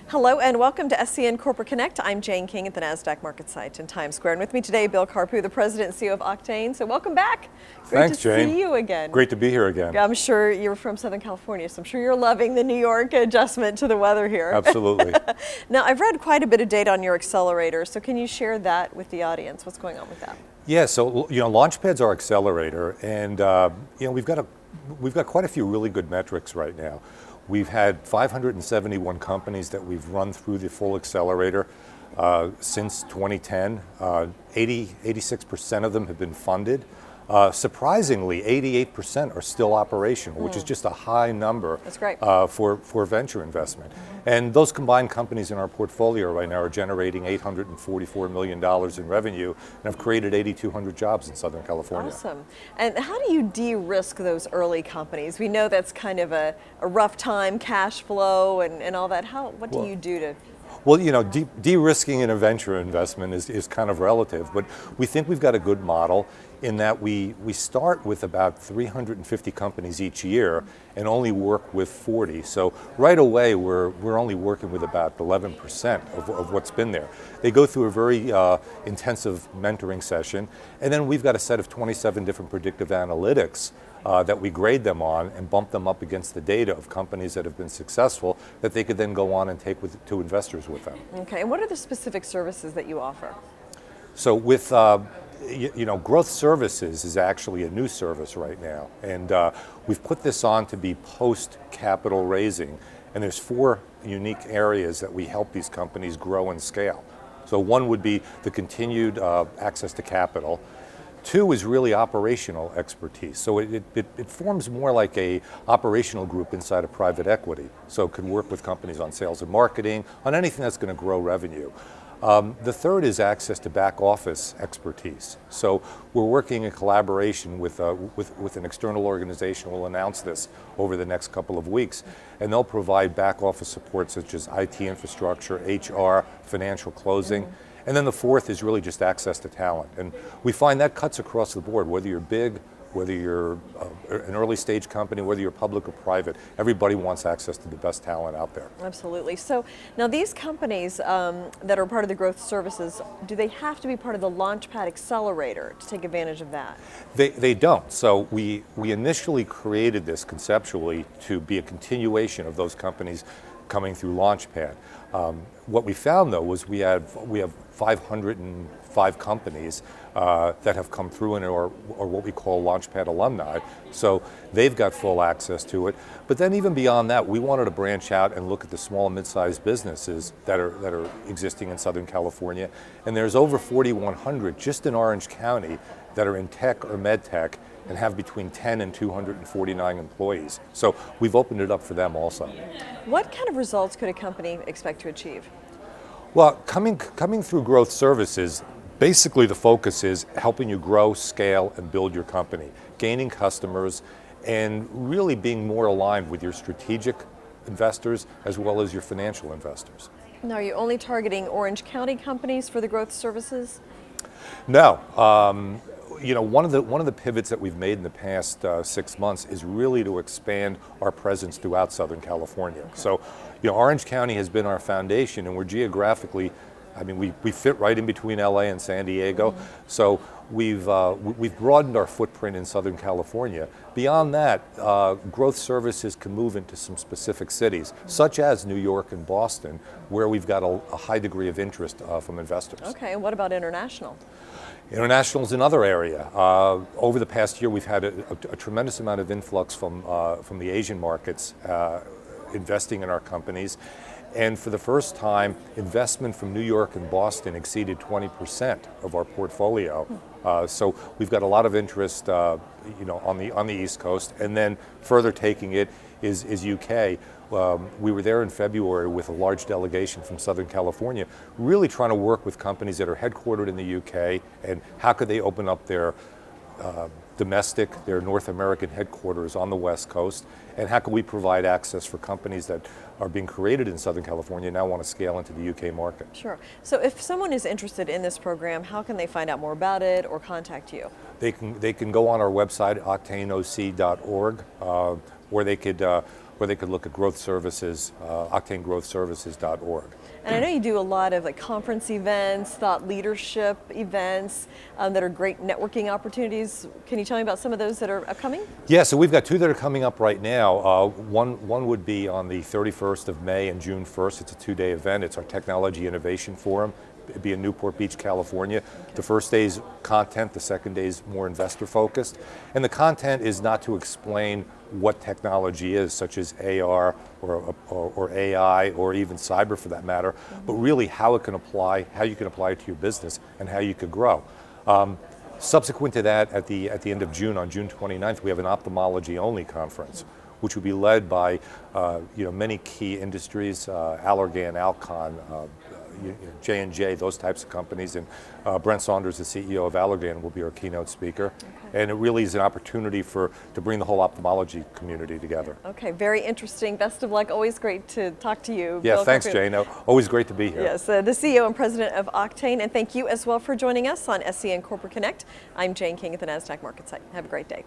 Hello and welcome to SCN Corporate Connect. I'm Jane King at the NASDAQ market site in Times Square. And with me today, Bill Carpou, the President and CEO of OCTANE. So welcome back. Thanks, Jane. Great to see you again. Great to be here again. I'm sure you're from Southern California, so I'm sure you're loving the New York adjustment to the weather here. Absolutely. Now, I've read quite a bit of data on your accelerator, so can you share that with the audience? What's going on with that? Yeah, so Launchpad's our accelerator, and we've got quite a few really good metrics right now. We've had 571 companies that we've run through the full accelerator since 2010. 86% of them have been funded. Surprisingly, 88% are still operational, which is just a high number. That's great. For venture investment. And those combined companies in our portfolio right now are generating $844 million in revenue and have created 8,200 jobs in Southern California. Awesome. And how do you de-risk those early companies? We know that's kind of a rough time, cash flow and all that. What do you do to... Well, de-risking in a venture investment is kind of relative, but we think we've got a good model in that we start with about 350 companies each year and only work with 40. So right away, we're only working with about 11% of what's been there. They go through a very intensive mentoring session, and then we've got a set of 27 different predictive analytics that we grade them on and bump them up against the data of companies that have been successful that they could then go on and take to investors with them. Okay, and what are the specific services that you offer? So with, growth services is actually a new service right now. And we've put this on to be post-capital raising. And there's 4 unique areas that we help these companies grow and scale. So one would be the continued access to capital. 2 is really operational expertise. So it forms more like a operational group inside of private equity. So it could work with companies on sales and marketing, on anything that's going to grow revenue. The 3rd is access to back office expertise. So we're working in collaboration with an external organization. We'll announce this over the next couple of weeks. And they'll provide back office support such as IT infrastructure, HR, financial closing. And then the 4th is really just access to talent. And we find that cuts across the board, whether you're big, whether you're an early stage company, whether you're public or private, everybody wants access to the best talent out there. Absolutely. So now these companies that are part of the growth services, do they have to be part of the Launchpad Accelerator to take advantage of that? They don't. So we initially created this conceptually to be a continuation of those companies coming through Launchpad. What we found though was we have 505 companies that have come through and are what we call Launchpad alumni. So they've got full access to it. But then even beyond that, we wanted to branch out and look at the small and mid-sized businesses that are existing in Southern California. And there's over 4,100 just in Orange County that are in tech or med tech and have between 10 and 249 employees. So we've opened it up for them also. What kind of results could a company expect to achieve? Well, coming through growth services, basically the focus is helping you grow, scale, and build your company, gaining customers, and really being more aligned with your strategic investors as well as your financial investors. Now, are you only targeting Orange County companies for the growth services? No. One of the pivots that we've made in the past 6 months is really to expand our presence throughout Southern California. Okay. So, Orange County has been our foundation, and we're geographically, we fit right in between LA and San Diego. So we've broadened our footprint in Southern California. Beyond that, growth services can move into some specific cities, such as New York and Boston, where we've got a high degree of interest from investors. Okay, and what about international? International is another area. Over the past year, we've had a tremendous amount of influx from the Asian markets investing in our companies. And for the first time, investment from New York and Boston exceeded 20% of our portfolio. So we've got a lot of interest, on the East Coast. And then further taking it is UK. We were there in February with a large delegation from Southern California, really trying to work with companies that are headquartered in the UK and how could they open up their their North American headquarters on the West Coast, and how can we provide access for companies that are being created in Southern California and now want to scale into the UK market. Sure. So if someone is interested in this program, how can they find out more about it or contact you? They can go on our website, octaneoc.org, or they could or they could look at growth services, octanegrowthservices.org. And I know you do a lot of like conference events, thought leadership events that are great networking opportunities. Can you tell me about some of those that are upcoming? Yeah, so we've got two that are coming up right now. One would be on the 31st of May and June 1st. It's a two-day event. It's our Technology Innovation Forum. It'd be in Newport Beach, California. Okay. The first day's content, the second day's more investor focused. And the content is not to explain what technology is, such as AR or AI or even cyber for that matter, but really how it can apply, how you can apply it to your business and how you could grow. Subsequent to that, at the end of June, on June 29th, we have an ophthalmology only conference, which will be led by many key industries, Allergan, Alcon, J&J, those types of companies, and Brent Saunders, the CEO of Allergan, will be our keynote speaker. Okay. And it really is an opportunity to bring the whole ophthalmology community together. Okay, very interesting. Best of luck. Always great to talk to you. Yeah, Bill, thanks, Jane. Always great to be here. Yes, the CEO and president of OCTANE, and thank you as well for joining us on SCN Corporate Connect. I'm Jane King at the NASDAQ Market Site. Have a great day.